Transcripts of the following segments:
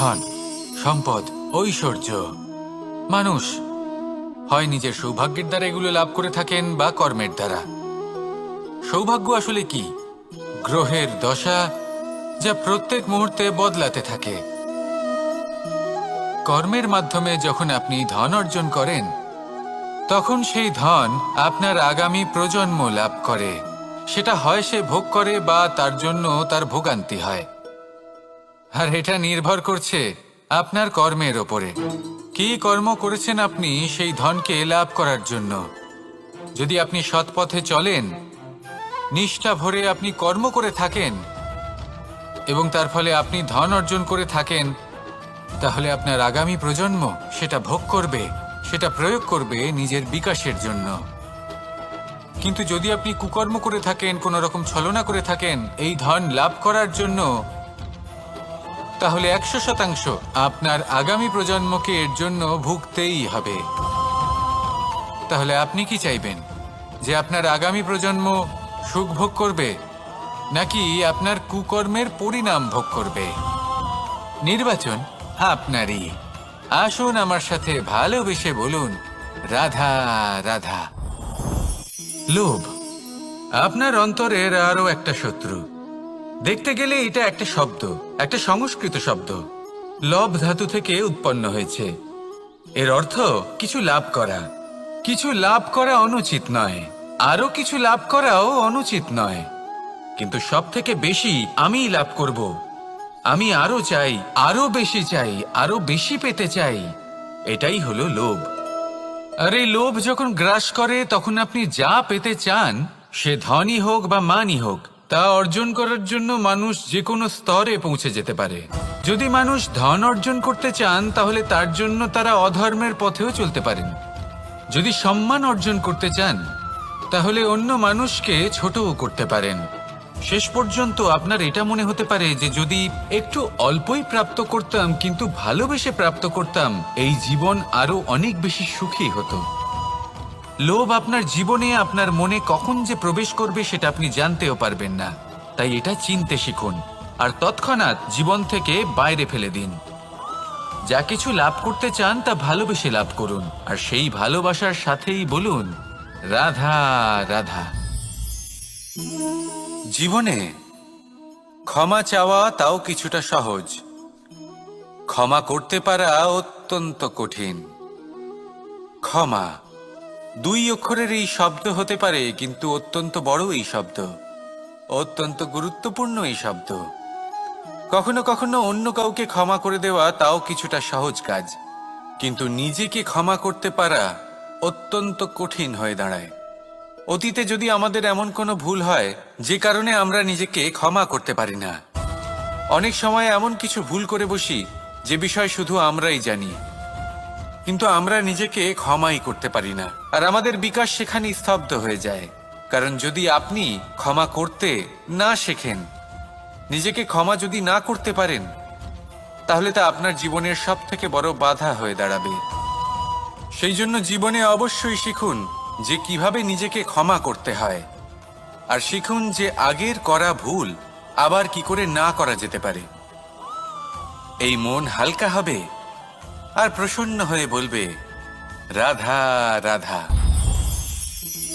ধন, সম্পদ, ঐশ্বর্য। মানুষ হয় নিজের সৌভাগ্যের দ্বারা এগুলো লাভ করে থাকেন বা কর্মের দ্বারা। সৌভাগ্য আসলে কি? গ্রহের দশা, যা প্রত্যেক মুহূর্তে বদলাতে থাকে। কর্মের মাধ্যমে যখন আপনি ধন অর্জন করেন, তখন সেই ধন আপনার আগামী প্রজন্ম লাভ করে। সেটা হয় সে ভোগ করে বা তার জন্য তার ভোগান্তি হয়। আর এটা নির্ভর করছে আপনার কর্মের ওপরে। কি কর্ম করেছেন আপনি সেই ধনকে লাভ করার জন্য। যদি আপনি সৎ পথে চলেন, নিষ্ঠা ভরে আপনি কর্ম করে থাকেন এবং তার ফলে আপনি ধন অর্জন করে থাকেন, তাহলে আপনার আগামী প্রজন্ম সেটা ভোগ করবে, সেটা প্রয়োগ করবে নিজের বিকাশের জন্য। কিন্তু যদি আপনি কুকর্ম করে থাকেন, কোনো রকম ছলনা করে থাকেন এই ধন লাভ করার জন্য, তাহলে 100% আপনার আগামী প্রজন্মকে এর জন্য ভুগতেই হবে। তাহলে আপনি কি চাইবেন? যে আপনার আগামী প্রজন্ম সুখ ভোগ করবে, নাকি আপনার কুকর্মের পরিণাম ভোগ করবে? নির্বাচন আপনারই। আসুন আমার সাথে ভালোবেসে বলুন, রাধা রাধা। লোভ আপনার অন্তরের আরো একটা শত্রু। দেখতে গেলে এটা একটা শব্দ, একটা সংস্কৃত শব্দ। লব ধাতু থেকে উৎপন্ন হয়েছে। এর অর্থ কিছু লাভ করা। কিছু লাভ করা অনুচিত নয়, আরো কিছু লাভ করাও অনুচিত নয়, কিন্তু সব থেকে বেশি আমিই লাভ করব, আমি আরো চাই, আরো বেশি চাই, আরো বেশি পেতে চাই। এটাই হলো লোভ। আর এই লোভ যখন গ্রাস করে, তখন আপনি যা পেতে চান, সে ধনই হোক বা মানই হোক, তা অর্জন করার জন্য মানুষ যে কোনো স্তরে পৌঁছে যেতে পারে। যদি মানুষ ধন অর্জন করতে চান, তাহলে তার জন্য তারা অধর্মের পথেও চলতে পারেন। যদি সম্মান অর্জন করতে চান, তাহলে অন্য মানুষকে ছোটও করতে পারেন। শেষ পর্যন্ত আপনার এটা মনে হতে পারে যে যদি একটু অল্পই প্রাপ্ত করতাম, কিন্তু ভালোবেসে প্রাপ্ত করতাম, এই জীবন আরো অনেক বেশি সুখী হতো। লোভ আপনার জীবনে, আপনার মনে কখন যে প্রবেশ করবে সেটা আপনি জানতেও পারবেন না। তাই এটা চিনতে শিখুন আর তৎক্ষণাৎ জীবন থেকে বাইরে ফেলে দিন। যা কিছু লাভ করতে চান তা ভালোবেসে লাভ করুন, আর সেই ভালোবাসার সাথেই বলুন, রাধা রাধা। জীবনে ক্ষমা চাওয়া তাও কিছুটা সহজ, ক্ষমা করতে পারা অত্যন্ত কঠিন। ক্ষমা 2 অক্ষরের এই শব্দ হতে পারে, কিন্তু অত্যন্ত বড় এই শব্দ, অত্যন্ত গুরুত্বপূর্ণ এই শব্দ। কখনো কখনো অন্য কাউকে ক্ষমা করে দেওয়া তাও কিছুটা সহজ কাজ, কিন্তু নিজেকে ক্ষমা করতে পারা অত্যন্ত কঠিন হয়ে দাঁড়ায়। অতীতে যদি আমাদের এমন কোনো ভুল হয় যে কারণে আমরা নিজেকে ক্ষমা করতে পারি না, অনেক সময় এমন কিছু ভুল করে বসি যে বিষয় শুধু আমরাই জানি, কিন্তু আমরা নিজেকে ক্ষমাই করতে পারি না, আর আমাদের বিকাশ সেখানেই স্তব্ধ হয়ে যায়। কারণ যদি আপনি ক্ষমা করতে না শেখেন, নিজেকে ক্ষমা যদি না করতে পারেন, তাহলে তা আপনার জীবনের সব থেকে বড় বাধা হয়ে দাঁড়াবে। সেই জন্য জীবনে অবশ্যই শিখুন যে কিভাবে নিজেকে ক্ষমা করতে হয়, আর শিখুন যে আগের করা ভুল আবার কি করে না করা যেতে পারে। এই মন হালকা হবে আর প্রসন্ন হয়ে বলবে, রাধা রাধা।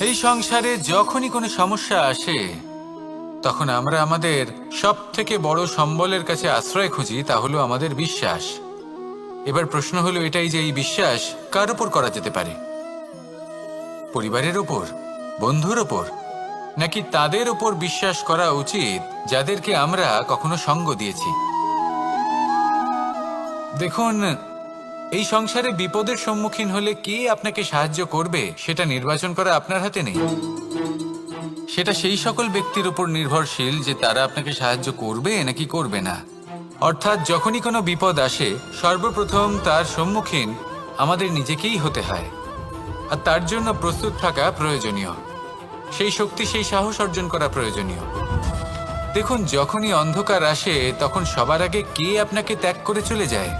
এই সংসারে যখনই কোনো সমস্যা আসে, তখন আমরা আমাদের সব থেকে বড় সম্বলের কাছে আশ্রয় খুঁজি, তা হলো আমাদের বিশ্বাস। এবার প্রশ্ন হলো এটাই যে এই বিশ্বাস কার উপর করা যেতে পারে? পরিবারের উপর, বন্ধুর উপর, নাকি তাদের উপর বিশ্বাস করা উচিত যাদেরকে আমরা কখনো সঙ্গ দিয়েছি? দেখুন, এই সংসারে বিপদের সম্মুখীন হলে কে আপনাকে সাহায্য করবে সেটা নির্বাচন করা আপনার হাতে নেই। সেটা সেই সকল ব্যক্তির উপর নির্ভরশীল যে তারা আপনাকে সাহায্য করবে নাকি করবে না। অর্থাৎ যখনই কোনো বিপদ আসে, সর্বপ্রথম তার সম্মুখীন আমাদের নিজেকেই হতে হয়, আর তার জন্য প্রস্তুত থাকা প্রয়োজনীয়। সেই শক্তি, সেই সাহস অর্জন করা প্রয়োজনীয়। দেখুন, যখনই অন্ধকার আসে, তখন সবার আগে কে আপনাকে ত্যাগ করে চলে যায়?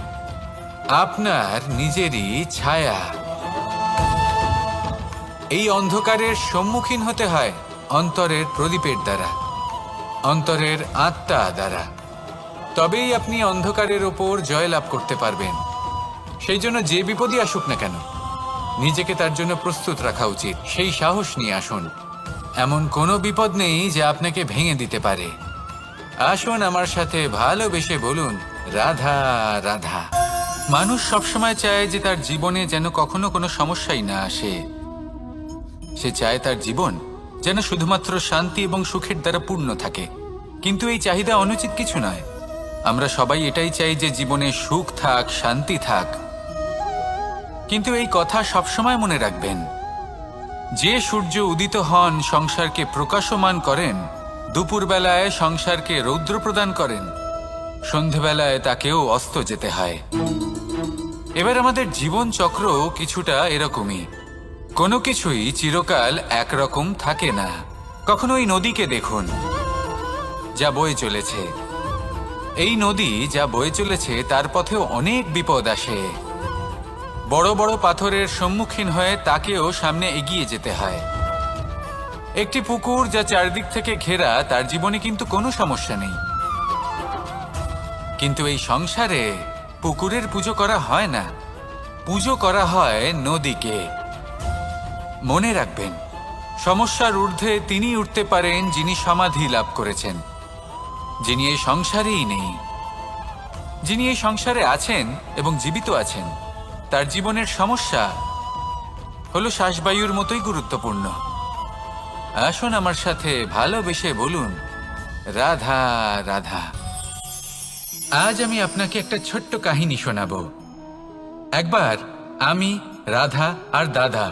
আপনার নিজেরই ছায়া। এই অন্ধকারের সম্মুখীন হতে হয় অন্তরের প্রদীপের দ্বারা, অন্তরের আত্মা দ্বারা। তবেই আপনি অন্ধকারের ওপর জয়লাভ করতে পারবেন। সেই জন্য যে বিপদই আসুক না কেন, নিজেকে তার জন্য প্রস্তুত রাখা উচিত। সেই সাহস নিয়ে আসুন। এমন কোনো বিপদ নেই যা আপনাকে ভেঙে দিতে পারে। আসুন আমার সাথে ভালোবেসে বলুন, রাধা রাধা। মানুষ সবসময় চায় যে তার জীবনে যেন কখনো কোনো সমস্যাই না আসে। সে চায় তার জীবন যেন শুধুমাত্র শান্তি এবং সুখের দ্বারা পূর্ণ থাকে। কিন্তু এই চাহিদা অনুচিত কিছু নয়। আমরা সবাই এটাই চাই যে জীবনে সুখ থাক, শান্তি থাক। কিন্তু এই কথা সবসময় মনে রাখবেন, যে সূর্য উদিত হন সংসারকে প্রকাশমান করেন, দুপুরবেলায় সংসারকে রৌদ্র প্রদান করেন, সন্ধেবেলায় তাকেও অস্ত যেতে হয়। এবার আমাদের জীবন চক্র কিছুটা এরকমই। কোনো কিছুই চিরকাল একরকম থাকে না। কখনো এই নদীকে দেখুন যা বয়ে চলেছে। এই নদী যা বয়ে চলেছে তার পথেও অনেক বিপদ আসে। বড় বড় পাথরের সম্মুখীন হয়ে তাকেও সামনে এগিয়ে যেতে হয়। একটি পুকুর যা চারদিক থেকে ঘেরা, তার জীবনে কিন্তু কোনো সমস্যা নেই। কিন্তু এই সংসারে পুকুরের পুজো করা হয় না, পুজো করা হয় নদীকে। মনে রাখবেন, সমস্যার ঊর্ধ্বে তিনি উঠতে পারেন যিনি সমাধি লাভ করেছেন, যিনি এই সংসারেই নেই। যিনি এই সংসারে আছেন এবং জীবিত আছেন, তার জীবনের সমস্যা হলো শ্বাসবায়ুর মতোই গুরুত্বপূর্ণ। আসুন আমার সাথে ভালোবেসে বলুন, রাধা রাধা। আজ আমি আপনাকে একটা ছোট্ট কাহিনী শোনাবো। একবার আমি, রাধা আর দাদা,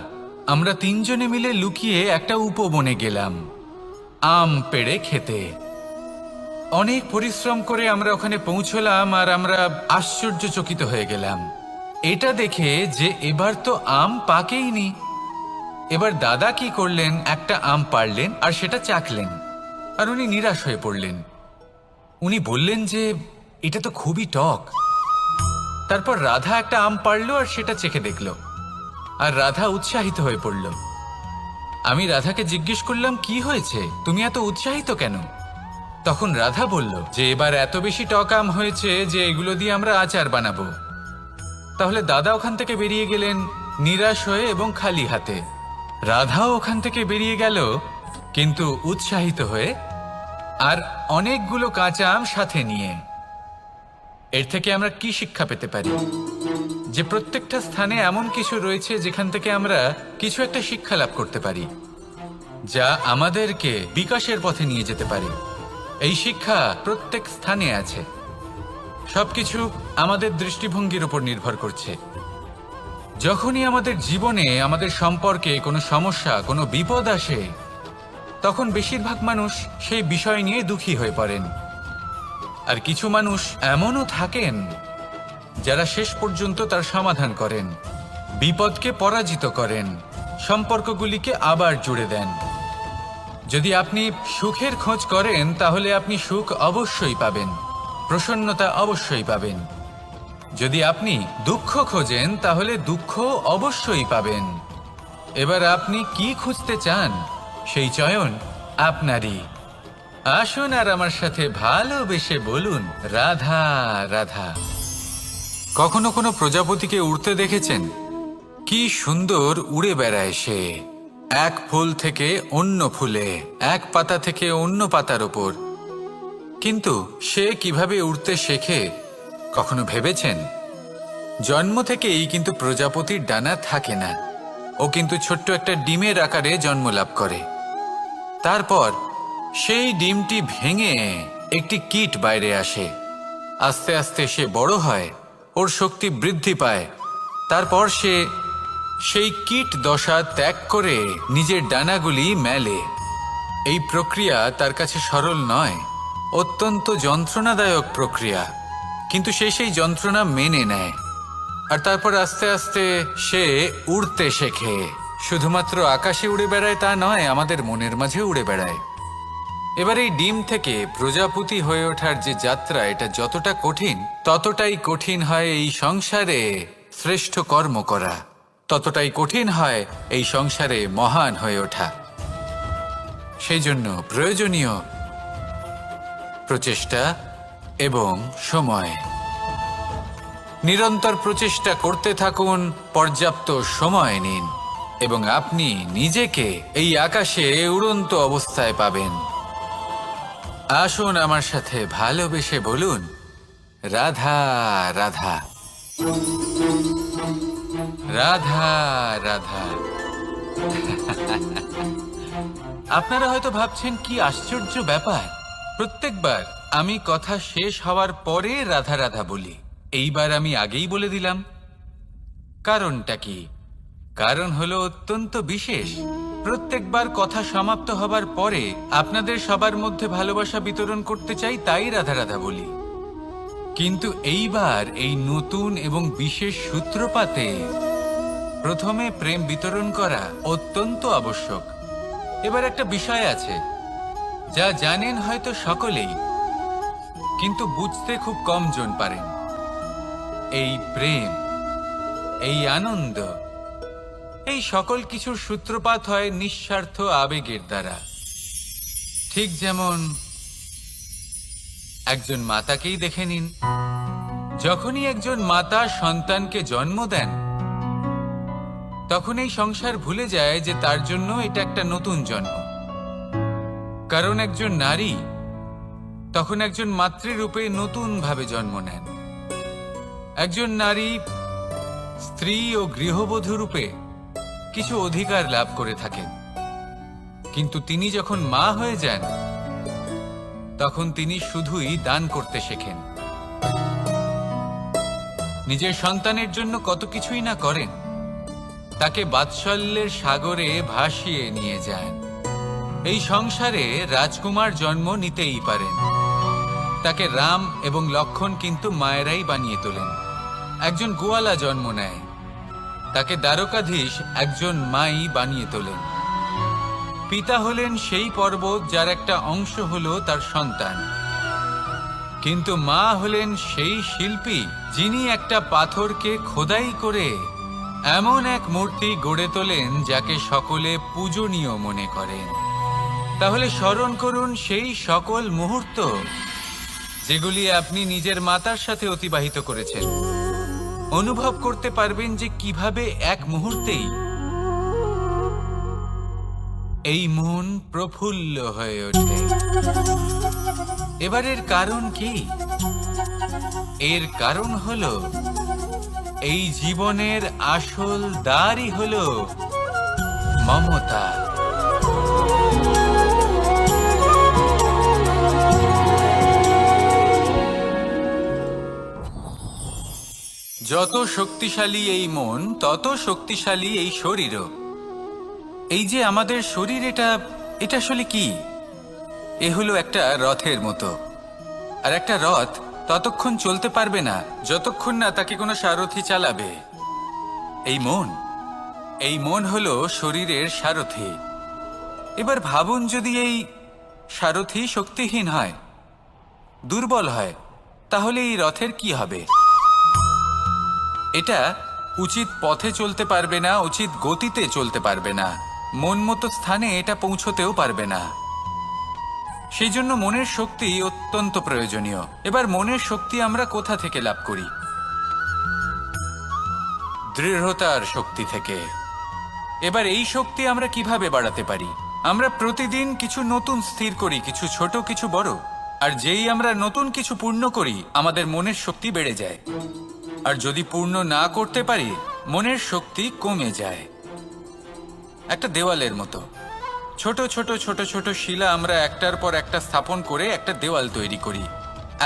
আমরা তিনজনে মিলে লুকিয়ে একটা উপবনে গেলাম আম পেড়ে খেতে। অনেক পরিশ্রম করে আমরা ওখানে পৌঁছলাম আর আমরা আশ্চর্যচকিত হয়ে গেলাম এটা দেখে যে এবার তো আম পাকেইনি। এবার দাদা কি করলেন, একটা আম পাড়লেন আর সেটা চাখলেন, আর উনি নিরাশ হয়ে পড়লেন। উনি বললেন যে এটা তো খুবই টক। তারপর রাধা একটা আম পাড়লো আর সেটা চেখে দেখলো, আর রাধা উৎসাহিত হয়ে পড়ল। আমি রাধাকে জিজ্ঞেস করলাম, কি হয়েছে, তুমি এত উৎসাহিত কেন? তখন রাধা বলল যে এবার এত বেশি টক আম হয়েছে যে এগুলো দিয়ে আমরা আচার বানাবো। তাহলে দাদা ওখান থেকে বেরিয়ে গেলেন নিরাশ হয়ে এবং খালি হাতে। রাধাও ওখান থেকে বেরিয়ে গেল কিন্তু উৎসাহিত হয়ে, আর অনেকগুলো কাঁচা আম সাথে নিয়ে। এর থেকে আমরা কি শিক্ষা পেতে পারি? যে প্রত্যেকটা স্থানে এমন কিছু রয়েছে যেখান থেকে আমরা কিছু একটা শিক্ষা লাভ করতে পারি, যা আমাদেরকে বিকাশের পথে নিয়ে যেতে পারে। এই শিক্ষা প্রত্যেক স্থানে আছে। সবকিছু আমাদের দৃষ্টিভঙ্গির উপর নির্ভর করছে। যখনই আমাদের জীবনে, আমাদের সম্পর্কে কোনো সমস্যা, কোনো বিপদ আসে, তখন বেশিরভাগ মানুষ সেই বিষয় নিয়ে দুঃখী হয়ে পড়েন। আর কিছু মানুষ এমনও থাকেন যারা শেষ পর্যন্ত তার সমাধান করেন, বিপদকে পরাজিত করেন, সম্পর্কগুলিকে আবার জুড়ে দেন। যদি আপনি সুখের খোঁজ করেন তাহলে আপনি সুখ অবশ্যই পাবেন, প্রসন্নতা অবশ্যই পাবেন। যদি আপনি দুঃখ খোঁজেন তাহলে দুঃখ অবশ্যই পাবেন। এবার আপনি কি খুঁজতে চান, সেই চয়ন আপনারই। আসুন আর আমার সাথে ভালোবেসে বলুন, রাধা রাধা। কখনো কোনো প্রজাপতিকে উড়তে দেখেছেন? কি সুন্দর উড়ে বেড়ায় সে, এক ফুল থেকে অন্য ফুলে, এক পাতা থেকে অন্য পাতার ওপর। কিন্তু সে কিভাবে উড়তে শেখে কখনো ভেবেছেন? জন্ম থেকেই কিন্তু প্রজাপতির ডানা থাকে না। ও কিন্তু ছোট্ট একটা ডিমের আকারে জন্ম লাভ করে। তারপর সেই ডিমটি ভেঙে একটি কীট বাইরে আসে। আস্তে আস্তে সে বড় হয়, ওর শক্তি বৃদ্ধি পায়। তারপর সে সেই কীট দশা ত্যাগ করে নিজের ডানাগুলি মেলে। এই প্রক্রিয়া তার কাছে সরল নয়, অত্যন্ত যন্ত্রণাদায়ক প্রক্রিয়া, কিন্তু সে সেই যন্ত্রণা মেনে নেয়। আর তারপর আস্তে আস্তে সে উড়তে শেখে। শুধুমাত্র আকাশে উড়ে বেড়ায় তা নয়, আমাদের মনের মাঝে উড়ে বেড়ায়। এবার এই ডিম থেকে প্রজাপতি হয়ে ওঠার যে যাত্রা, এটা যতটা কঠিন, ততটাই কঠিন হয় এই সংসারে শ্রেষ্ঠ কর্ম করা, ততটাই কঠিন হয় এই সংসারে মহান হয়ে ওঠা। সেই জন্য প্রয়োজনীয় প্রচেষ্টা, এবং সময়। নিরন্তর প্রচেষ্টা করতে থাকুন, পর্যাপ্ত সময় নিন এবং আপনি নিজেকে এই আকাশে উড়ন্ত অবস্থায় পাবেন। আসুন আমার সাথে ভালোবেসে বলুন, রাধা রাধা, রাধা রাধা। আপনারা হয়তো ভাবছেন কি আশ্চর্য ব্যাপার, প্রত্যেকবার আমি কথা শেষ হওয়ার পরে রাধা রাধা বলি। এইবার আমি আগেই বলে দিলাম। কারণটা কি? কারণ হলো অত্যন্ত বিশেষ। প্রত্যেকবার কথা সমাপ্ত হবার পরে আপনাদের সবার মধ্যে ভালোবাসা বিতরণ করতে চাই, তাই রাধা রাধা বলি। কিন্তু এইবার এই নতুন এবং বিশেষ সূত্রপাতে প্রথমে প্রেম বিতরণ করা অত্যন্ত আবশ্যক। এবার একটা বিষয় আছে যা জানেন হয়তো সকলেই, কিন্তু বুঝতে খুব কম জন পারেন। এই প্রেম, এই আনন্দ, এই সকল কিছুর সূত্রপাত হয় নিঃস্বার্থ আবেগের দ্বারা। ঠিক যেমন একজন মাতাকেই দেখে নিন। যখনই একজন মাতা সন্তানকে জন্ম দেন, তখন এই সংসার ভুলে যায় যে তার জন্য এটা একটা নতুন জন্ম। কারণ একজন নারী তখন একজন মাতৃরূপে নতুন ভাবে জন্ম নেন। একজন নারী স্ত্রী ও গৃহবধূ রূপে কিছু অধিকার লাভ করে থাকেন, কিন্তু তিনি যখন মা হয়ে যান তখন তিনি শুধুই দান করতে শেখেন। নিজের সন্তানের জন্য কত কিছুই না করেন, তাকে বাৎসল্যের সাগরে ভাসিয়ে নিয়ে যান। এই সংসারে রাজকুমার জন্ম নিতেই পারেন, তাকে রাম এবং লক্ষ্মণ কিন্তু মায়েরাই বানিয়ে তোলেন। একজন গোয়ালা জন্ম নেয়, তাকে দ্বারকাধীশ একজন মাই বানিয়ে তোলেন। পিতা হলেন সেই পর্বত যার একটা অংশ হলো তার সন্তান, কিন্তু মা হলেন সেই শিল্পী যিনি একটা পাথরকে খোদাই করে এমন এক মূর্তি গড়ে তোলেন যাকে সকলে পূজনীয় মনে করেন। তাহলে স্মরণ করুন সেই সকল মুহূর্ত যেগুলি আপনি নিজের মাতার সাথে অতিবাহিত করেছেন। অনুভব করতে পারবেন যে কিভাবে এক মুহূর্তেই এই মন প্রফুল্ল হয়ে ওঠে। এবারের কারণ কি? এর কারণ হলো এই জীবনের আসল দ্বারই হলো মমতা। যত শক্তিশালী এই মন, তত শক্তিশালী এই শরীরও। এই যে আমাদের শরীর, এটা আসলে কি? এ হলো একটা রথের মতো। আর একটা রথ ততক্ষণ চলতে পারবে না যতক্ষণ না তাকে কোনো সারথি চালাবে। এই মন হলো শরীরের সারথি। এবার ভাবুন, যদি এই সারথি শক্তিহীন হয়, দুর্বল হয়, তাহলে এই রথের কি হবে? এটা উচিত পথে চলতে পারবে না, উচিত গতিতে চলতে পারবে না, মন মতো স্থানে এটা পৌঁছতেও পারবে না। সেই জন্য মনের শক্তি অত্যন্ত প্রয়োজনীয়। এবার মনের শক্তি আমরা কোথা থেকে লাভ করি? দৃঢ়তার শক্তি থেকে। এবার এই শক্তি আমরা কিভাবে বাড়াতে পারি? আমরা প্রতিদিন কিছু নতুন স্থির করি, কিছু ছোট কিছু বড়। আর যেই আমরা নতুন কিছু পূর্ণ করি, আমাদের মনের শক্তি বেড়ে যায়। আর যদি পূর্ণ না করতে পারি, মনের শক্তি কমে যায়। একটা দেওয়ালের মতো ছোট ছোট ছোট ছোট শিলা আমরা একটার পর একটা স্থাপন করে একটা দেওয়াল তৈরি করি।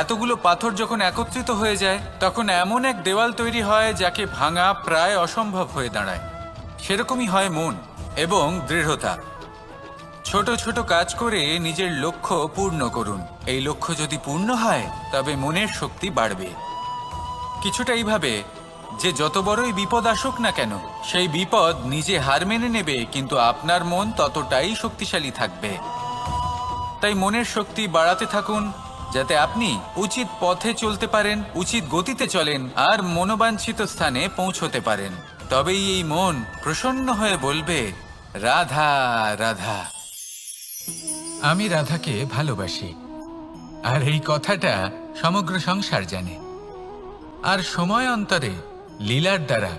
এতগুলো পাথর যখন একত্রিত হয়ে যায়, তখন এমন এক দেওয়াল তৈরি হয় যাকে ভাঙা প্রায় অসম্ভব হয়ে দাঁড়ায়। সেরকমই হয় মন এবং দৃঢ়তা। ছোট ছোট কাজ করে নিজের লক্ষ্য পূর্ণ করুন। এই লক্ষ্য যদি পূর্ণ হয়, তবে মনের শক্তি বাড়বে। কিছুটা এইভাবে যে যত বড়ই বিপদ আসুক না কেন, সেই বিপদ নিজে হার মেনে নেবে, কিন্তু আপনার মন ততটাই শক্তিশালী থাকবে। তাই মনের শক্তি বাড়াতে থাকুন, যাতে আপনি উচিত পথে চলতে পারেন, উচিত গতিতে চলেন আর মনোবাঞ্ছিত স্থানে পৌঁছতে পারেন। তবেই এই মন প্রসন্ন হয়ে বলবে, রাধা রাধা। আমি রাধাকে ভালোবাসি। আর এই কথাটা সমগ্র সংসার জানে। আর সময় অন্তরে লীলার দ্বারা,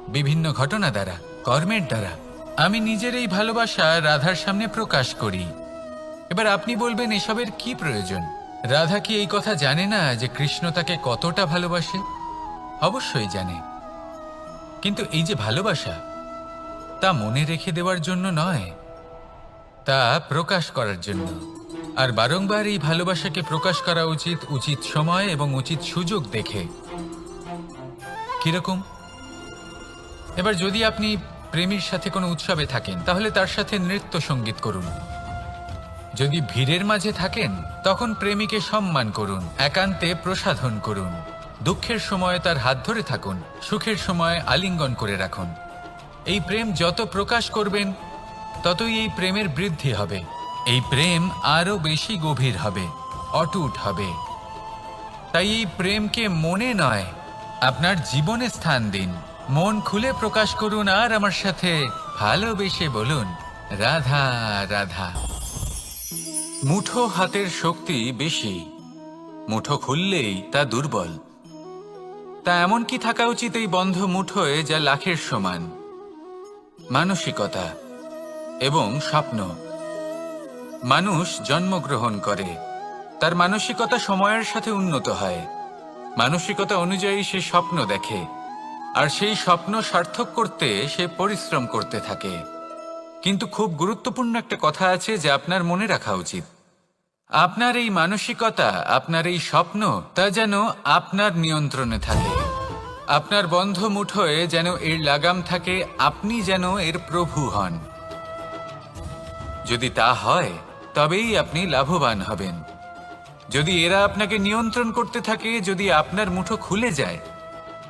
বিভিন্ন ঘটনা দ্বারা, কর্মের দ্বারা আমি নিজের এই ভালোবাসা রাধার সামনে প্রকাশ করি। এবার আপনি বলবেন এসবের কি প্রয়োজন? রাধা কি এই কথা জানে না যে কৃষ্ণ তাকে কতটা ভালোবাসে? অবশ্যই জানে, কিন্তু এই যে ভালোবাসা, তা মনে রেখে দেওয়ার জন্য নয়, তা প্রকাশ করার জন্য। আর বারংবার এই ভালোবাসাকে প্রকাশ করা উচিত, উচিত সময় এবং উচিত সুযোগ দেখে। কিরকম? এবার যদি আপনি প্রেমীর সাথে কোনো উৎসবে থাকেন, তাহলে তার সাথে নৃত্য সঙ্গীত করুন। যদি ভিড়ের মাঝে থাকেন, তখন প্রেমীকে সম্মান করুন, একান্তে প্রসাধন করুন। দুঃখের সময় তার হাত ধরে থাকুন, সুখের সময় আলিঙ্গন করে রাখুন। এই প্রেম যত প্রকাশ করবেন, ততই এই প্রেমের বৃদ্ধি হবে। এই প্রেম আরো বেশি গভীর হবে, অটুট হবে। তাই এই প্রেমকে মনে নয়, আপনার জীবনে স্থান দিন। মন খুলে প্রকাশ করুন আর আমার সাথে ভালোবেসে বলুন, রাধা রাধা। মুঠো হাতের শক্তি বেশি, মুঠো খুললেই তা দুর্বল। তা এমন কি থাকা উচিত এই বন্ধ মুঠোয় যা লাখের সমান? মানসিকতা এবং স্বপ্ন। মানুষ জন্মগ্রহণ করে, তার মানসিকতা সময়ের সাথে উন্নত হয়। মানসিকতা অনুযায়ী সে স্বপ্ন দেখে, আর সেই স্বপ্ন সার্থক করতে সে পরিশ্রম করতে থাকে। কিন্তু খুব গুরুত্বপূর্ণ একটা কথা আছে যা আপনার মনে রাখা উচিত। আপনার এই মানসিকতা, আপনার এই স্বপ্ন, তা যেন আপনার নিয়ন্ত্রণে থাকে। আপনার বন্ধ মুঠোয় যেন এর লাগাম থাকে, আপনি যেন এর প্রভু হন। যদি তা হয়, তবেই আপনি লাভবান হবেন। যদি এরা আপনাকে নিয়ন্ত্রণ করতে থাকে, যদি আপনার মুঠো খুলে যায়,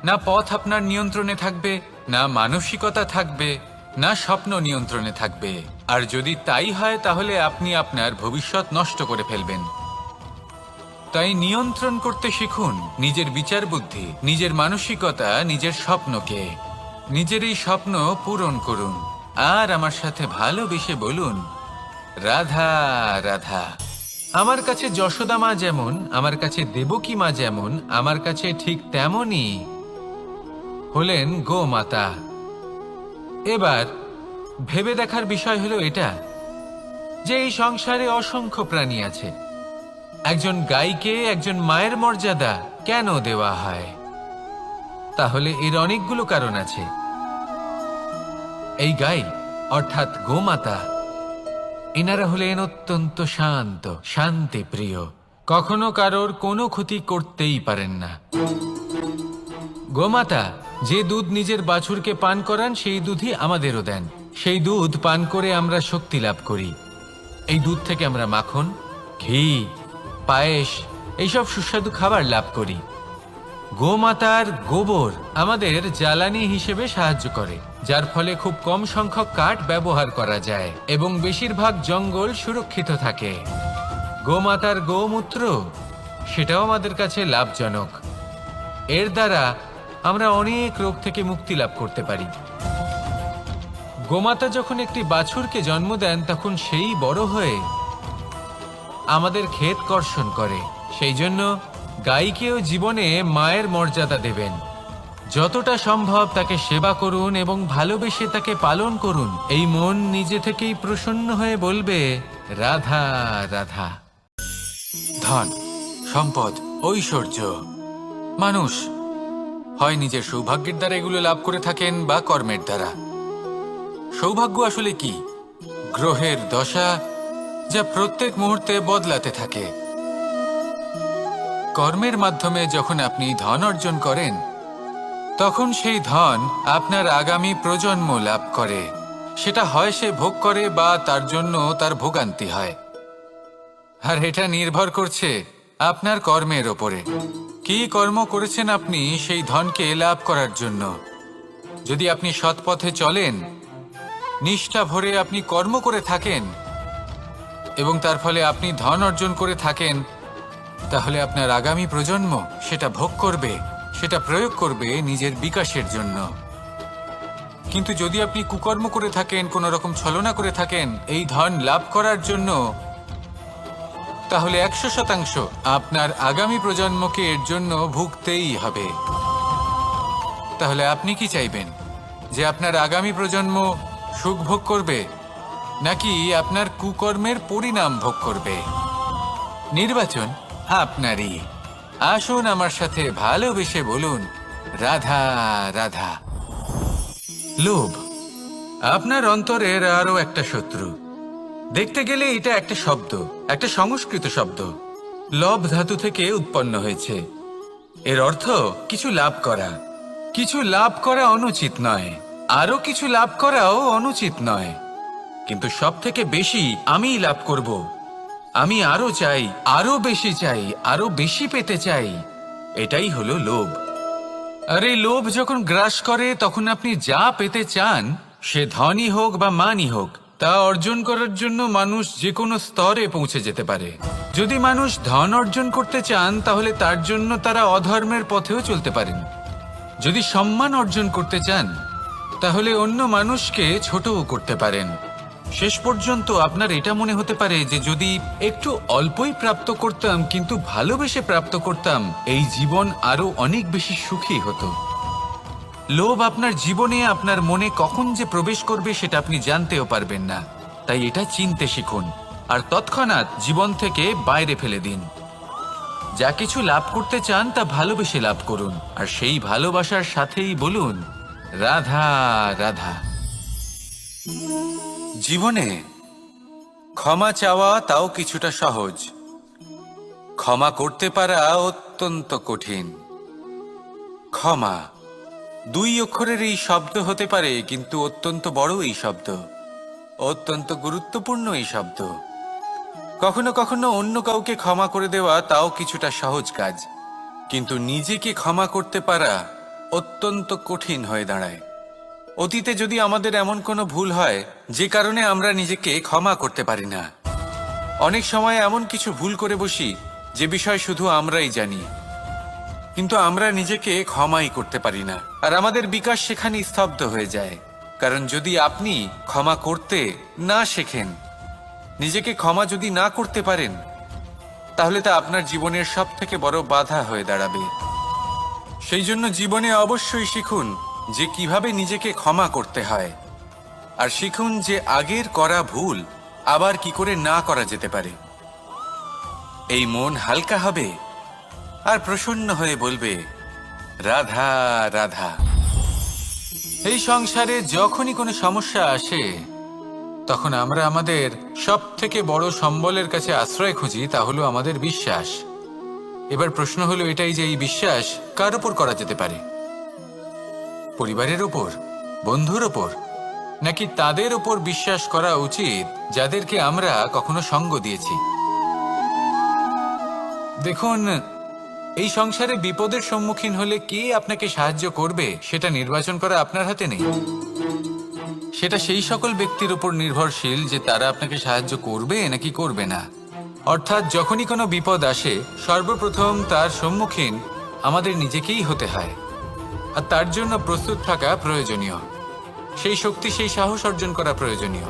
না পথ আপনার নিয়ন্ত্রণে থাকবে, না মানসিকতা থাকবে, না স্বপ্ন নিয়ন্ত্রণে থাকবে। আর যদি তাই হয়, তাহলে আপনি আপনার ভবিষ্যৎ নষ্ট করে ফেলবেন। তাই নিয়ন্ত্রণ করতে শিখুন নিজের বিচার বুদ্ধি, নিজের মানসিকতা, নিজের স্বপ্নকে। নিজের এই স্বপ্ন পূরণ করুন আর আমার সাথে ভালোবেসে বলুন, রাধা রাধা। আমার কাছে যশোদা মা যেমন, আমার কাছে দেবকী মা যেমন, আমার কাছে ঠিক তেমনই হলেন গোমাতা। এবার ভেবে দেখার বিষয় হলো এটা যে এই সংসারে অসংখ্য প্রাণী আছে। একজন গাইকে একজন মায়ের মর্যাদা কেন দেওয়া হয়? তাহলে এর অনেকগুলো কারণ আছে। এই গাই অর্থাৎ গোমাতা, এনারা হলেন অত্যন্ত শান্ত, শান্তি প্রিয়, কখনো কারোর কোনো ক্ষতি করতেই পারেন না। গোমাতা যে দুধ নিজের বাছুরকে পান করান, সেই দুধই আমাদেরও দেন। সেই দুধ পান করে আমরা শক্তি লাভ করি। এই দুধ থেকে আমরা মাখন, ঘি, পায়েস, এইসব সুস্বাদু খাবার লাভ করি। গোমাতার গোবর আমাদের জ্বালানি হিসেবে সাহায্য করে, যার ফলে খুব কম সংখ্যক কাঠ ব্যবহার করা যায় এবং বেশিরভাগ জঙ্গল সুরক্ষিত থাকে। গোমাতার গোমূত্র, সেটাও আমাদের কাছে লাভজনক। এর দ্বারা আমরা অনেক রোগ থেকে মুক্তি লাভ করতে পারি। গোমাতা যখন একটি বাছুরকে জন্ম দেন, তখন সেই বড় হয়ে আমাদের ক্ষেত কর্ষণ করে। সেই জন্য গাইকেও জীবনে মায়ের মর্যাদা দেবেন। যতটা সম্ভব তাকে সেবা করুন এবং ভালোবেসে তাকে পালন করুন। এই মন নিজে থেকেই প্রসন্ন হয়ে বলবে, রাধা রাধা। ধন, সম্পদ, ঐশ্বর্য, মানুষ হয় নিজের সৌভাগ্যের দ্বারা এগুলো লাভ করে থাকেন বা কর্মের দ্বারা। সৌভাগ্য আসলে কি? গ্রহের দশা, যা প্রত্যেক মুহূর্তে বদলাতে থাকে। কর্মের মাধ্যমে যখন আপনি ধন অর্জন করেন, তখন সেই ধন আপনার আগামী প্রজন্ম লাভ করে। সেটা হয় সে ভোগ করে বা তার জন্য তার ভোগান্তি হয়। আর এটা নির্ভর করছে আপনার কর্মের ওপরে। কি কর্ম করেছেন আপনি সেই ধনকে লাভ করার জন্য? যদি আপনি সৎ পথে চলেন, নিষ্ঠা ভরে আপনি কর্ম করে থাকেন এবং তার ফলে আপনি ধন অর্জন করে থাকেন, তাহলে আপনার আগামী প্রজন্ম সেটা ভোগ করবে, সেটা প্রয়োগ করবে নিজের বিকাশের জন্য। কিন্তু যদি আপনি কুকর্ম করে থাকেন, কোনো রকম ছলনা করে থাকেন এই ধন লাভ করার জন্য, তাহলে 100% আপনার আগামী প্রজন্মকে এর জন্য ভুগতেই হবে। তাহলে আপনি কি চাইবেন, যে আপনার আগামী প্রজন্ম সুখ ভোগ করবে নাকি আপনার কুকর্মের পরিণাম ভোগ করবে? নির্বাচন আপনারই। আসুন আমার সাথে ভালোবেসে বলুন, রাধা রাধা। লোভ আপনার অন্তরের আরো একটা শত্রু। দেখতে গেলে এটা একটা শব্দ, একটা সংস্কৃত শব্দ, লব ধাতু থেকে উৎপন্ন হয়েছে। এর অর্থ কিছু লাভ করা। কিছু লাভ করা অনুচিত নয়, আরো কিছু লাভ করাও অনুচিত নয়, কিন্তু সব থেকে বেশি আমিই লাভ করব, আমি আরো চাই, আরো বেশি চাই, আরো বেশি পেতে চাই, এটাই হলো লোভ। আর এই লোভ যখন গ্রাস করে তখন আপনি যা পেতে চান, সে ধনই হোক বা মানই হোক, তা অর্জন করার জন্য মানুষ যে কোনো স্তরে পৌঁছে যেতে পারে। যদি মানুষ ধন অর্জন করতে চান তাহলে তার জন্য তারা অধর্মের পথেও চলতে পারেন। যদি সম্মান অর্জন করতে চান তাহলে অন্য মানুষকে ছোটও করতে পারেন। শেষ পর্যন্ত আপনার এটা মনে হতে পারে যে যদি একটু অল্পই প্রাপ্ত করতাম কিন্তু ভালোবেসে প্রাপ্ত করতাম, এই জীবন আরো অনেক বেশি সুখী হতো। লোভ আপনার জীবনে, আপনার মনে কখন যে প্রবেশ করবে সেটা আপনি জানতেও পারবেন না। তাই এটা চিনতে শিখুন আর তৎক্ষণাৎ জীবন থেকে বাইরে ফেলে দিন। যা কিছু লাভ করতে চান তা ভালোবেসে লাভ করুন, আর সেই ভালোবাসার সাথেই বলুন, রাধা রাধা। জীবনে ক্ষমা চাওয়া তাও কিছুটা সহজ, ক্ষমা করতে পারা অত্যন্ত কঠিন। ক্ষমা 2 অক্ষরের এই শব্দ হতে পারে, কিন্তু অত্যন্ত বড় এই শব্দ, অত্যন্ত গুরুত্বপূর্ণ এই শব্দ। কখনো কখনো অন্য কাউকে ক্ষমা করে দেওয়া তাও কিছুটা সহজ কাজ, কিন্তু নিজেকে ক্ষমা করতে পারা অত্যন্ত কঠিন হয়ে দাঁড়ায়। অতীতে যদি আমাদের এমন কোনো ভুল হয় যে কারণে আমরা নিজেকে ক্ষমা করতে পারি না, অনেক সময় এমন কিছু ভুল করে বসি যে বিষয় শুধু আমরাই জানি, কিন্তু আমরা নিজেকে ক্ষমাই করতে পারি না, আর আমাদের বিকাশ সেখানে স্তব্ধ হয়ে যায়। কারণ যদি আপনি ক্ষমা করতে না শেখেন, নিজেকে ক্ষমা যদি না করতে পারেন, তাহলে তা আপনার জীবনের সব থেকে বড় বাধা হয়ে দাঁড়াবে। সেই জন্য জীবনে অবশ্যই শিখুন যে কিভাবে নিজেকে ক্ষমা করতে হয়, আর শিখুন যে আগের করা ভুল আবার কি করে না করা যেতে পারে। এই মন হালকা হবে আর প্রসন্ন হয়ে বলবে, রাধা রাধা। এই সংসারে যখনই কোনো সমস্যা আসে তখন আমরা আমাদের সব থেকে বড় সম্বলের কাছে আশ্রয় খুঁজি, তা হলো আমাদের বিশ্বাস। এবার প্রশ্ন হলো এটাই যে এই বিশ্বাস কার উপর করা যেতে পারে? পরিবারের ওপর, বন্ধুর ওপর, নাকি তাদের ওপর বিশ্বাস করা উচিত যাদেরকে আমরা কখনো সঙ্গ দিয়েছি? দেখুন, এই সংসারে বিপদের সম্মুখীন হলে কে আপনাকে সাহায্য করবে সেটা নির্বাচন করা আপনার হাতে নেই। সেটা সেই সকল ব্যক্তির উপর নির্ভরশীল যে তারা আপনাকে সাহায্য করবে নাকি করবে না। অর্থাৎ যখনই কোনো বিপদ আসে সর্বপ্রথম তার সম্মুখীন আমাদের নিজেকেই হতে হয়, আর তার জন্য প্রস্তুত থাকা প্রয়োজনীয়, সেই শক্তি, সেই সাহস অর্জন করা প্রয়োজনীয়।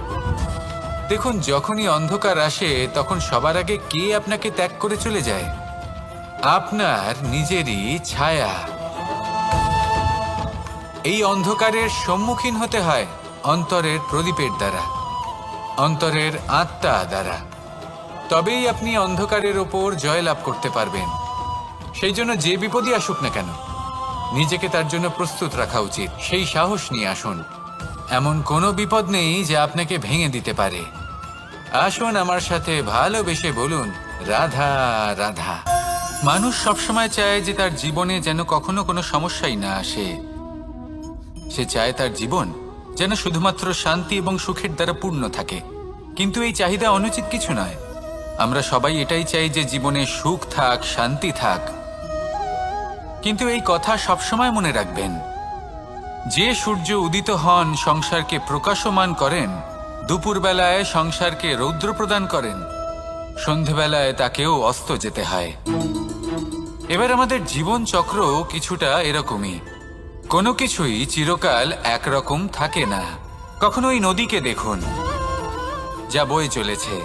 দেখুন, যখনই অন্ধকার আসে তখন সবার আগে কে আপনাকে ত্যাগ করে চলে যায়? আপনার নিজেরই ছায়া। এই অন্ধকারের সম্মুখীন হতে হয় অন্তরের প্রদীপের দ্বারা, অন্তরের আত্মা দ্বারা। তবেই আপনি অন্ধকারের ওপর জয়লাভ করতে পারবেন। সেই জন্য যে বিপদই আসুক না কেন, নিজেকে তার জন্য প্রস্তুত রাখা উচিত। সেই সাহস নিয়ে আসুন। এমন কোনো বিপদ নেই যে আপনাকে ভেঙে দিতে পারে। আসুন আমার সাথে ভালোবেসে বলুন, রাধা রাধা। মানুষ সবসময় চায় যে তার জীবনে যেন কখনো কোনো সমস্যাই না আসে। সে চায় তার জীবন যেন শুধুমাত্র শান্তি এবং সুখের দ্বারা পূর্ণ থাকে। কিন্তু এই চাহিদা অনুচিত কিছু নয়। আমরা সবাই এটাই চাই যে জীবনে সুখ থাক, শান্তি থাক। কিন্তু এই কথা সবসময় মনে রাখবেন, যে সূর্য উদিত হন সংসারকে প্রকাশমান করেন, দুপুরবেলায় সংসারকে রৌদ্র প্রদান করেন, সন্ধেবেলায় তাকেও অস্ত যেতে হয়। এবার আমাদের জীবন চক্র কিছুটা এরকমই। কোনো কিছুই চিরকাল একরকম থাকে না। কখনো এই নদীকে দেখুন যা বয়ে চলেছে,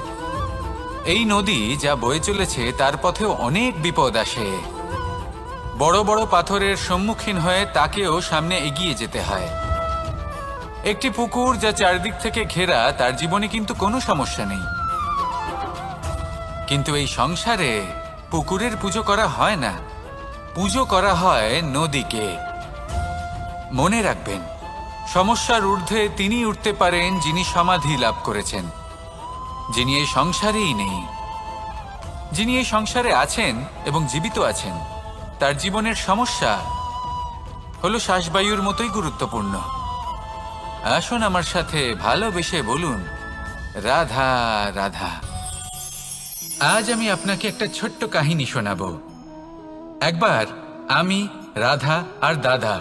এই নদী যা বয়ে চলেছে তার পথেও অনেক বিপদ আসে। বড় বড় পাথরের সম্মুখীন হয়ে তাকেও সামনে এগিয়ে যেতে হয়। একটি পুকুর যা চারদিক থেকে ঘেরা, তার জীবনে কিন্তু কোনো সমস্যা নেই। কিন্তু এই সংসারে পুকুরের পুজো করা হয় না, পুজো করা হয় নদীকে। মনে রাখবেন, সমস্যার ঊর্ধ্বে তিনি উঠতে পারেন যিনি সমাধি লাভ করেছেন, যিনি এই সংসারেই নেই। যিনি এই সংসারে আছেন এবং জীবিত আছেন, তার জীবনের সমস্যা হলো শ্বাসবায়ুর মতোই গুরুত্বপূর্ণ। আসুন আমার সাথে ভালোবেসে বলুন, রাধা রাধা। আজ আমি আপনাকে একটা ছোট্ট কাহিনী শোনাবো। একবার আমি, রাধা আর দাদা,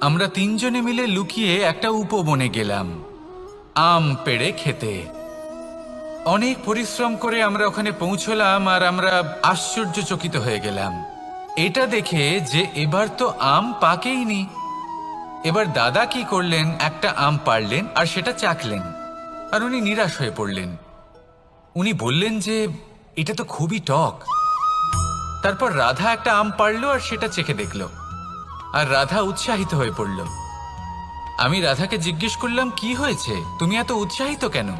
আমরা তিনজনে মিলে লুকিয়ে একটা উপবনে গেলাম আম পেড়ে খেতে। অনেক পরিশ্রম করে আমরা ওখানে পৌঁছলাম আর আমরা আশ্চর্যচকিত হয়ে গেলাম এটা দেখে যে এবার তো আম পাকেইনি। এবার দাদা কি করলেন, একটা আম পাড়লেন আর সেটা চাখলেন, আর উনি নিরাশ হয়ে পড়লেন। উনি বললেন যে এটা তো খুবই টক। তারপর রাধা একটা আম পাড়লো আর সেটা চেখে দেখল, আর রাধা উৎসাহিত হয়ে পড়ল। আমি রাধাকে জিজ্ঞেস করলাম, কি হয়েছে, তুমি এত উৎসাহিত কেন?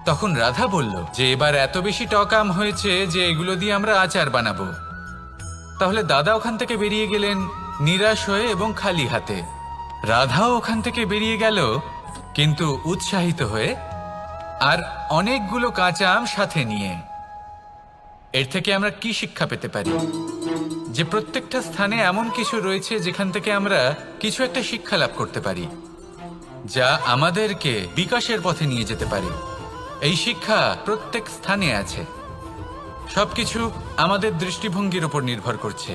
তখন রাধা বলল যে এবার এত বেশি টক আম হয়েছে যে এগুলো দিয়ে আমরা আচার বানাবো। তাহলে দাদা ওখান থেকে বেরিয়ে গেলেন নিরাশ হয়ে এবং খালি হাতে। রাধাও ওখান থেকে বেরিয়ে গেল কিন্তু উৎসাহিত হয়ে, আর অনেকগুলো কাঁচা আম সাথে নিয়ে। এর থেকে আমরা কি শিক্ষা পেতে পারি? যে প্রত্যেকটা স্থানে এমন কিছু রয়েছে যেখান থেকে আমরা কিছু একটা শিক্ষা লাভ করতে পারি, যা আমাদেরকে বিকাশের পথে নিয়ে যেতে পারে। এই শিক্ষা প্রত্যেক স্থানে আছে। সবকিছু আমাদের দৃষ্টিভঙ্গির উপর নির্ভর করছে।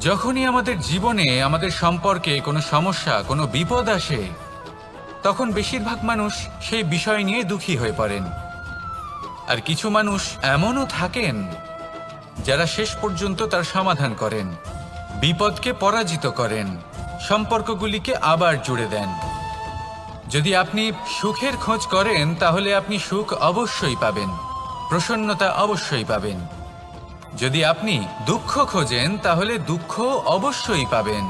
যখনই আমাদের জীবনে, আমাদের সম্পর্কে কোনো সমস্যা, কোনো বিপদ আসে, তখন বেশিরভাগ মানুষ সেই বিষয় নিয়ে দুঃখী হয়ে পড়েন। আর কিছু মানুষ এমনও থাকেন যারা শেষ পর্যন্ত তার সমাধান করেন, বিপদকে পরাজিত করেন, সম্পর্কগুলিকে আবার জুড়ে দেন। যদি আপনি সুখের খোঁজ করেন তাহলে আপনি সুখ অবশ্যই পাবেন, প্রসন্নতা অবশ্যই পাবেন। যদি আপনি দুঃখ খোঁজেন তাহলে দুঃখ অবশ্যই পাবেন।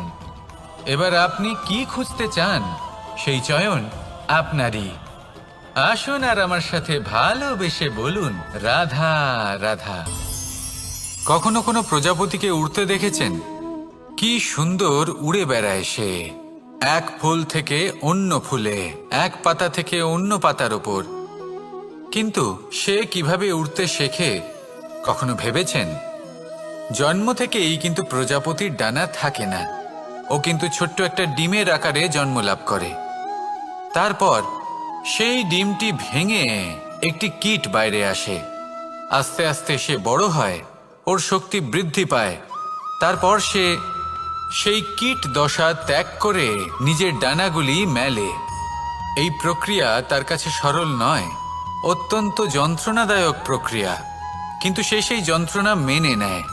এবার আপনি কি খুঁজতে চান, সেই চয়ন আপনারই। আসুন আর আমার সাথে ভালোবেসে বলুন, রাধা রাধা। কখনো কোনো প্রজাপতিকে উড়তে দেখেছেন? কি সুন্দর উড়ে বেড়ায় সে, এক ফুল থেকে অন্য ফুলে, এক পাতা থেকে অন্য পাতার ওপর। কিন্তু সে কিভাবে উড়তে শেখে কখনো ভেবেছেন? জন্ম থেকেই কিন্তু প্রজাপতির ডানা থাকে না। ও কিন্তু ছোট্ট একটা ডিমের আকারে জন্ম লাভ করে। তারপর সেই ডিমটি ভেঙে একটি কীট বাইরে আসে। আস্তে আস্তে সে বড় হয়, ওর শক্তি বৃদ্ধি পায়। তারপর সে সেই কীট দশা ত্যাগ করে নিজের ডানাগুলি মেলে। এই প্রক্রিয়া তার কাছে সরল নয়, অত্যন্ত যন্ত্রণাদায়ক প্রক্রিয়া, কিন্তু সে সেই যন্ত্রণা মেনে নেয়।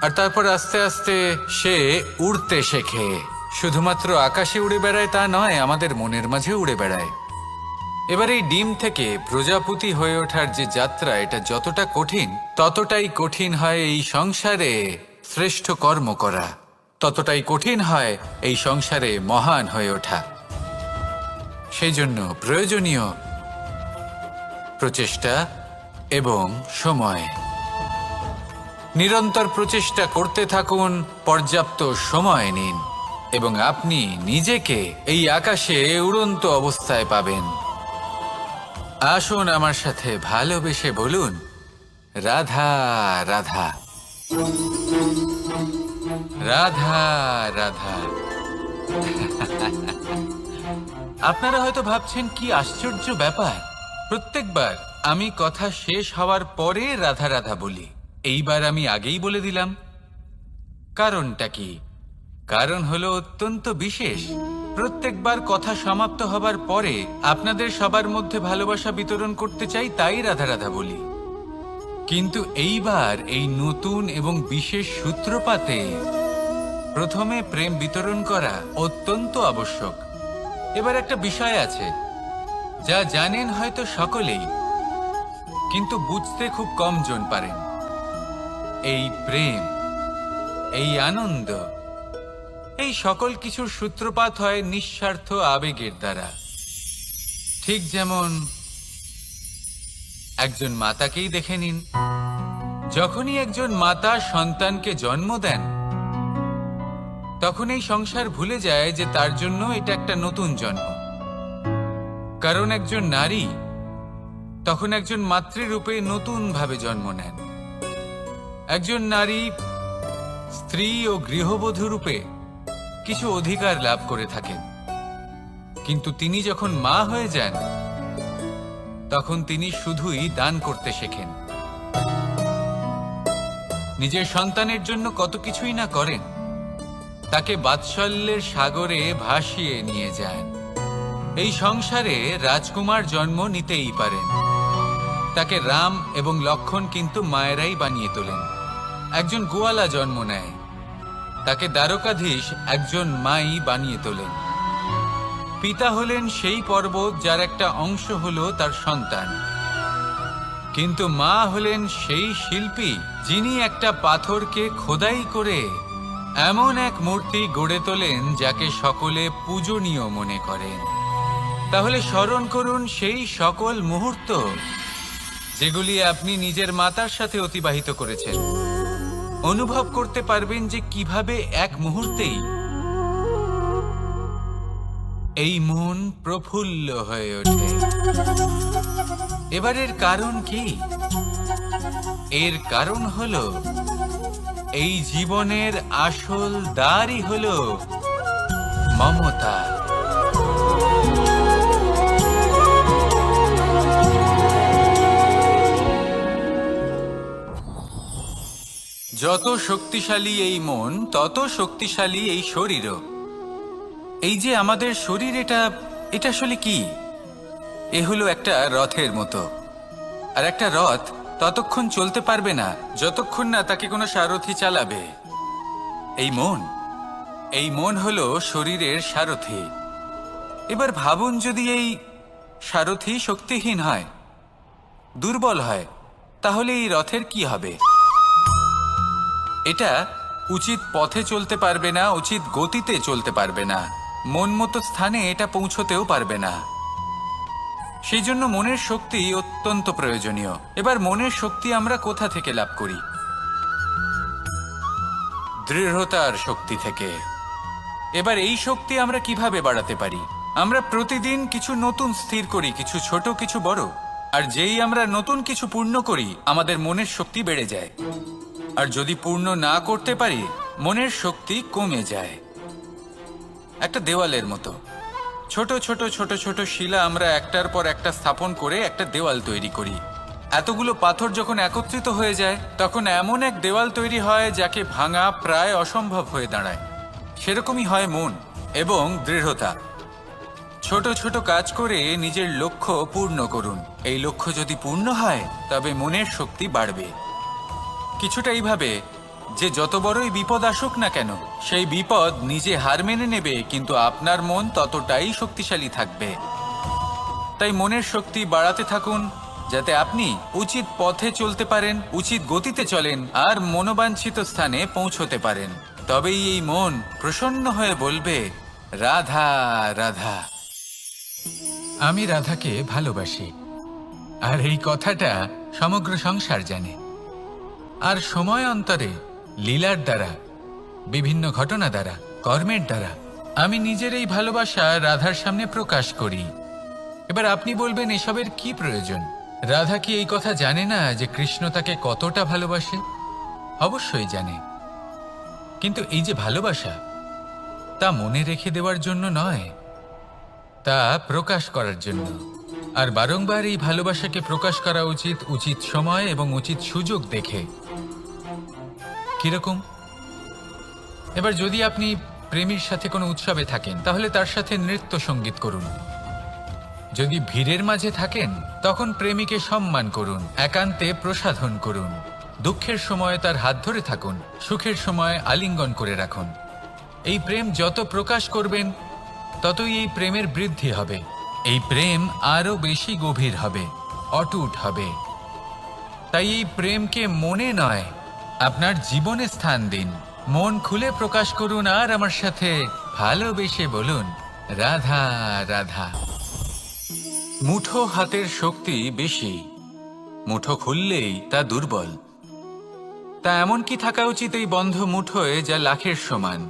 আর তারপর আস্তে আস্তে সে উড়তে শেখে। শুধুমাত্র আকাশে উড়ে বেড়ায় তা নয়, আমাদের মনের মাঝে উড়ে বেড়ায়। এবার এই ডিম থেকে প্রজাপতি হয়ে ওঠার যে যাত্রা, এটা যতটা কঠিন, ততটাই কঠিন হয় এই সংসারে শ্রেষ্ঠ কর্ম করা, ততটাই কঠিন হয় এই সংসারে মহান হয়ে ওঠা। সেই জন্য প্রয়োজনীয় প্রচেষ্টা এবং সময়। নিরন্তর প্রচেষ্টা করতে থাকুন, পর্যাপ্ত সময় নিন, এবং আপনি নিজেকে এই আকাশে উড়ন্ত অবস্থায় পাবেন। আসুন আমার সাথে ভালোবেসে বলুন, রাধা রাধা, রাধা রাধা। আপনারা হয়তো ভাবছেন, কি আশ্চর্য ব্যাপার, প্রত্যেকবার আমি কথা শেষ হওয়ার পরে রাধা রাধা বলি। এইবার আমি আগেই বলে দিলাম। কারণটা কি? কারণ হলো অত্যন্ত বিশেষ। প্রত্যেকবার কথা সমাপ্ত হবার পরে আপনাদের সবার মধ্যে ভালোবাসা বিতরণ করতে চাই, তাই রাধা রাধা বলি। কিন্তু এইবার এই নতুন এবং বিশেষ সূত্রপাতে প্রথমে প্রেম বিতরণ করা অত্যন্ত আবশ্যক। এবার একটা বিষয় আছে যা জানেন হয়তো সকলেই, কিন্তু বুঝতে খুব কম জন পারেন। এই প্রেম, এই আনন্দ, এই সকল কিছুর সূত্রপাত হয় নিঃস্বার্থ আবেগের দ্বারা। ঠিক যেমন একজন মাতাকেই দেখে নিন। যখনই একজন মাতা সন্তানকে জন্ম দেন, তখন এই সংসার ভুলে যায় যে তার জন্য এটা একটা নতুন জন্ম। কারণ একজন নারী তখন একজন মাতৃরূপে নতুনভাবে জন্ম নেন। একজন নারী স্ত্রী ও গৃহবধূ রূপে কিছু অধিকার লাভ করে থাকেন, কিন্তু তিনি যখন মা হয়ে যান, তখন তিনি শুধুই দান করতে শেখেন। নিজের সন্তানের জন্য কত কিছুই না করেন, তাকে বাৎসল্যের সাগরে ভাসিয়ে নিয়ে যান। এই সংসারে রাজকুমার জন্ম নিতেই পারেন, তাকে রাম এবং লক্ষণ কিন্তু মায়েরাই বানিয়ে তোলেন। একজন গোয়ালা জন্ম নেয়, তাকে দ্বারকাধীশ একজন মাই বানিয়ে তোলেন। পিতা হলেন সেই পর্বত যার একটা অংশ হলো তার সন্তান, কিন্তু মা হলেন সেই শিল্পী যিনি একটা পাথরকে খোদাই করে এমন এক মূর্তি গড়ে তোলেন যাকে সকলে পূজনীয় মনে করেন। তাহলে স্মরণ করুন সেই সকল মুহূর্ত যেগুলি আপনি নিজের মাতার সাথে অতিবাহিত করেছেন। অনুভব করতে পারবেন যে কিভাবে এক মুহূর্তেই এই মন প্রফুল্ল হয়ে ওঠে। এবারের কারণ কি? এর কারণ হলো এই জীবনের আসল দ্বারই হলো মমতা। যত শক্তিশালী এই মন, তত শক্তিশালী এই শরীরও। এই যে আমাদের শরীর, এটা আসলে কি? এ হলো একটা রথের মতো। আর একটা রথ ততক্ষণ চলতে পারবে না যতক্ষণ না তাকে কোনো সারথি চালাবে। এই মন হলো শরীরের সারথি। এবার ভাবুন, যদি এই সারথি শক্তিহীন হয়, দুর্বল হয়, তাহলে এই রথের কি হবে? এটা উচিত পথে চলতে পারবে না, উচিত গতিতে চলতে পারবে না, মন মতো স্থানে এটা পৌঁছতেও পারবে না। সেই জন্য মনের শক্তি অত্যন্ত প্রয়োজনীয়। এবার মনের শক্তি আমরা কোথা থেকে লাভ করি? দৃঢ়তার শক্তি থেকে। এবার এই শক্তি আমরা কিভাবে বাড়াতে পারি? আমরা প্রতিদিন কিছু নতুন স্থির করি, কিছু ছোট কিছু বড়। আর যেই আমরা নতুন কিছু পূর্ণ করি, আমাদের মনের শক্তি বেড়ে যায়। আর যদি পূর্ণ না করতে পারি, মনের শক্তি কমে যায়। একটা দেওয়ালের মতো ছোট ছোট ছোট ছোট শিলা আমরা একটার পর একটা স্থাপন করে একটা দেওয়াল তৈরি করি। এতগুলো পাথর যখন একত্রিত হয়ে যায়, তখন এমন এক দেওয়াল তৈরি হয় যাকে ভাঙা প্রায় অসম্ভব হয়ে দাঁড়ায়। সেরকমই হয় মন এবং দৃঢ়তা। ছোট ছোট কাজ করে নিজের লক্ষ্য পূর্ণ করুন। এই লক্ষ্য যদি পূর্ণ হয়, তবে মনের শক্তি বাড়বে। কিছুটা এইভাবে যে যত বড়ই বিপদ আসুক না কেন, সেই বিপদ নিজে হার মেনে নেবে, কিন্তু আপনার মন ততটাই শক্তিশালী থাকবে। তাই মনের শক্তি বাড়াতে থাকুন, যাতে আপনি উচিত পথে চলতে পারেন, উচিত গতিতে চলেন আর মনোবাঞ্ছিত স্থানে পৌঁছতে পারেন। তবেই এই মন প্রসন্ন হয়ে বলবে, রাধা রাধা। আমি রাধাকে ভালোবাসি। আর এই কথাটা সমগ্র সংসার জানে। আর সময় অন্তরে লীলার দ্বারা, বিভিন্ন ঘটনা দ্বারা, কর্মের দ্বারা আমি নিজের এই ভালোবাসা রাধার সামনে প্রকাশ করি। এবার আপনি বলবেন, এসবের কি প্রয়োজন? রাধা কি এই কথা জানে না যে কৃষ্ণ তাকে কতটা ভালোবাসে? অবশ্যই জানে, কিন্তু এই যে ভালোবাসা, তা মনে রেখে দেওয়ার জন্য নয়, তা প্রকাশ করার জন্য। আর বারংবার এই ভালোবাসাকে প্রকাশ করা উচিত, উচিত সময় এবং উচিত সুযোগ দেখে। কিরকম? এবার যদি আপনি প্রেমীর সাথে কোনো উৎসবে থাকেন, তাহলে তার সাথে নৃত্য সঙ্গীত করুন। যদি ভিড়ের মাঝে থাকেন, তখন প্রেমীকে সম্মান করুন, একান্তে প্রসাধন করুন। দুঃখের সময় তার হাত ধরে থাকুন, সুখের সময় আলিঙ্গন করে রাখুন। এই প্রেম যত প্রকাশ করবেন, ততই এই প্রেমের বৃদ্ধি হবে। এই প্রেম আরো বেশি গভীর হবে, অটুট হবে। তাই এই প্রেমকে মনে নয়, আপনার জীবনে স্থান দিন। মন খুলে প্রকাশ করুন আর আমার সাথে ভালোবেসে বলুন, রাধা রাধা। মুঠো হাতের শক্তি বেশি, মুঠো খুললেই তা দুর্বল। তা এমন কি থাকা উচিত এই বন্ধ মুঠোয় যা লাখের সমান?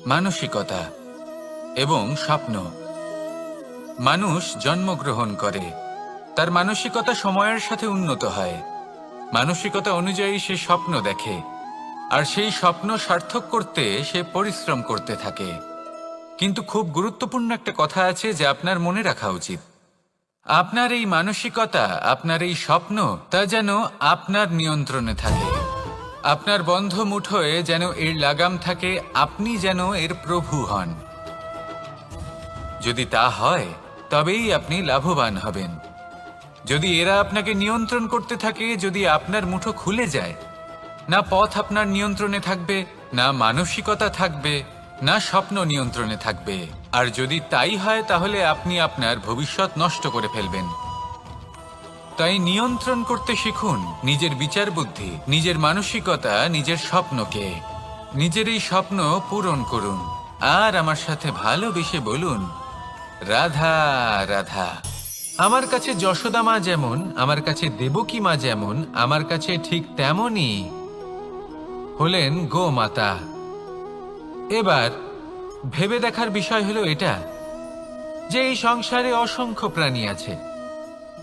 মানসিকতা এবং স্বপ্ন। মানুষ জন্মগ্রহণ করে, তার মানসিকতা সময়ের সাথে উন্নত হয়। মানসিকতা অনুযায়ী সে স্বপ্ন দেখে, আর সেই স্বপ্ন সার্থক করতে সে পরিশ্রম করতে থাকে। কিন্তু খুব গুরুত্বপূর্ণ একটা কথা আছে যা আপনার মনে রাখা উচিত। আপনার এই মানসিকতা, আপনার এই স্বপ্ন, তা যেন আপনার নিয়ন্ত্রণে থাকে। আপনার বন্ধ মুঠোয় যেন এর লাগাম থাকে, আপনি যেন এর প্রভু হন। যদি তা হয় তবেই আপনি লাভবান হবেন। যদি এরা আপনাকে নিয়ন্ত্রণ করতে থাকে, যদি আপনার মুঠো খুলে যায়, না পথ আপনার নিয়ন্ত্রণে থাকবে, না মানসিকতা থাকবে, না স্বপ্ন নিয়ন্ত্রণে থাকবে। আর যদি তাই হয় তাহলে আপনি আপনার ভবিষ্যৎ নষ্ট করে ফেলবেন। তাই নিয়ন্ত্রণ করতে শিখুন নিজের বিচার বুদ্ধি, নিজের মানসিকতা, নিজের স্বপ্নকে। নিজের এই স্বপ্ন পূরণ করুন আর আমার সাথে ভালোবেসে বলুন, রাধা রাধা। আমার কাছে যশোদা মা যেমন, আমার কাছে দেবকী মা যেমন, আমার কাছে ঠিক তেমনই হলেন গোমাতা। এবার ভেবে দেখার বিষয় হলো এটা যে এই সংসারে অসংখ্য প্রাণী আছে।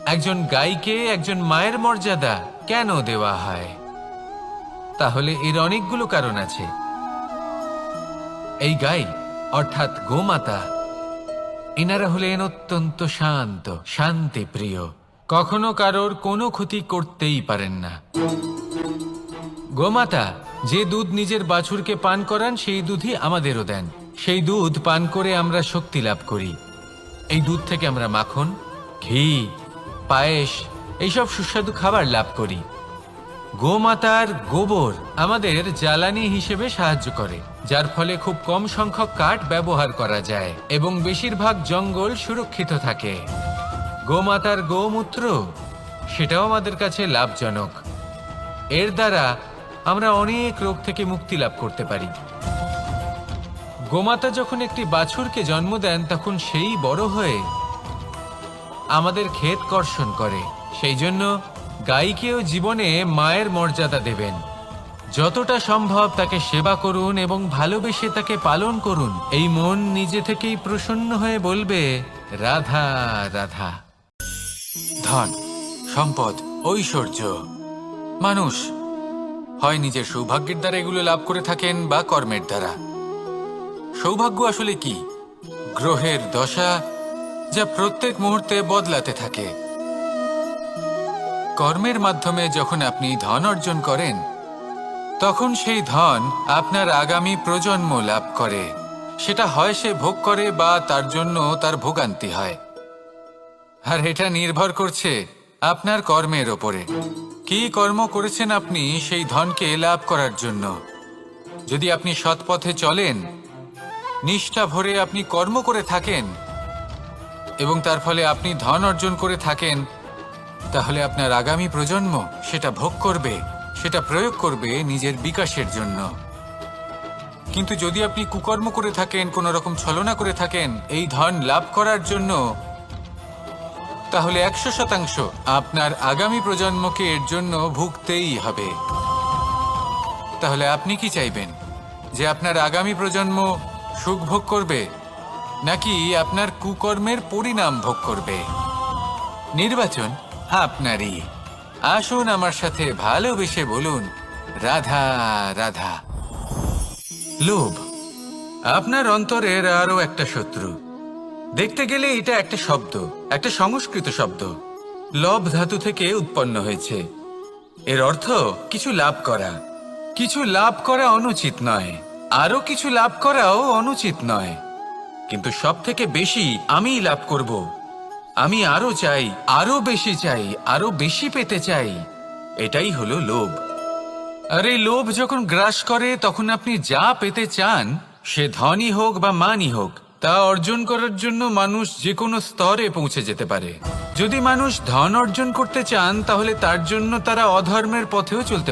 একজন গাইকে একজন মায়ের মর্যাদা কেন দেওয়া হয়? তাহলে এর অনেকগুলো কারণ আছে। এই গাই অর্থাৎ গোমাতা, এনারা হলেন অত্যন্ত শান্ত, শান্তিপ্রিয়, কখনো কারোর কোনো ক্ষতি করতেই পারেন না। গোমাতা যে দুধ নিজের বাছুরকে পান করান সেই দুধই আমাদেরও দেন। সেই দুধ পান করে আমরা শক্তি লাভ করি। এই দুধ থেকে আমরা মাখন, ঘি, পায়েস, এইসব সুস্বাদু খাবার লাভ করি। গোমাতার গোবর আমাদের জ্বালানি হিসেবে সাহায্য করে, যার ফলে খুব কম সংখ্যক কাঠ ব্যবহার করা যায় এবং বেশিরভাগ জঙ্গল সুরক্ষিত থাকে। গোমাতার গোমূত্র, সেটাও আমাদের কাছে লাভজনক। এর দ্বারা আমরা অনেক রোগ থেকে মুক্তি লাভ করতে পারি। গোমাতা যখন একটি বাছুরকে জন্ম দেন তখন সেই বড় হয়ে আমাদের ক্ষেত কর্ষণ করে। সেই জন্য গাইকেও জীবনে মায়ের মর্যাদা দেবেন। যতটা সম্ভব তাকে সেবা করুন এবং ভালোবেসে তাকে পালন করুন। এই মন নিজে থেকেই প্রসন্ন হয়ে বলবে, রাধা রাধা। ধন, সম্পদ, ঐশ্বর্য, মানুষ হয় নিজের সৌভাগ্যের দ্বারা এগুলো লাভ করে থাকেন বা কর্মের দ্বারা। সৌভাগ্য আসলে কি? গ্রহের দশা যা প্রত্যেক মুহূর্তে বদলাতে থাকে। কর্মের মাধ্যমে যখন আপনি ধন অর্জন করেন তখন সেই ধন আপনার আগামী প্রজন্ম লাভ করে। সেটা হয় সে ভোগ করে বা তার জন্য তার ভোগান্তি হয়। আর এটা নির্ভর করছে আপনার কর্মের ওপরে। কি কর্ম করেছেন আপনি সেই ধনকে লাভ করার জন্য? যদি আপনি সৎ পথে চলেন, নিষ্ঠা ভরে আপনি কর্ম করে থাকেন এবং তার ফলে আপনি ধন অর্জন করে থাকেন, তাহলে আপনার আগামী প্রজন্ম সেটা ভোগ করবে, সেটা প্রয়োগ করবে নিজের বিকাশের জন্য। কিন্তু যদি আপনি কুকর্ম করে থাকেন, কোনো রকম ছলনা করে থাকেন এই ধন লাভ করার জন্য, তাহলে 100% আপনার আগামী প্রজন্মকে এর জন্য ভুগতেই হবে। তাহলে আপনি কি চাইবেন? যে আপনার আগামী প্রজন্ম সুখ ভোগ করবে, নাকি আপনার কুকর্মের পরিণাম ভোগ করবে? নির্বাচন আপনারই। আসুন আমার সাথে ভালোবেসে বলুন, রাধা রাধা। লোভ আপনার অন্তরের আরো একটা শত্রু। দেখতে গেলে এটা একটা শব্দ, একটা সংস্কৃত শব্দ। লব ধাতু থেকে উৎপন্ন হয়েছে। এর অর্থ কিছু লাভ করা। কিছু লাভ করা অনুচিত নয়, আরো কিছু লাভ করাও অনুচিত নয়, কিন্তু সব থেকে বেশি আমিই লাভ করব। আমি আরো চাই, আরো বেশি চাই, আরো বেশি পেতে চাই। এটাই হলো লোভ। আর এই লোভ যখন গ্রাস করে তখন আপনি যা পেতে চান, সে ধনই হোক বা মানই হোক, তা অর্জন করার জন্য মানুষ যে কোনো স্তরে পৌঁছে যেতে পারে। যদি মানুষ ধন অর্জন করতে চান তাহলে তার জন্য তারা অধর্মের পথেও চলতে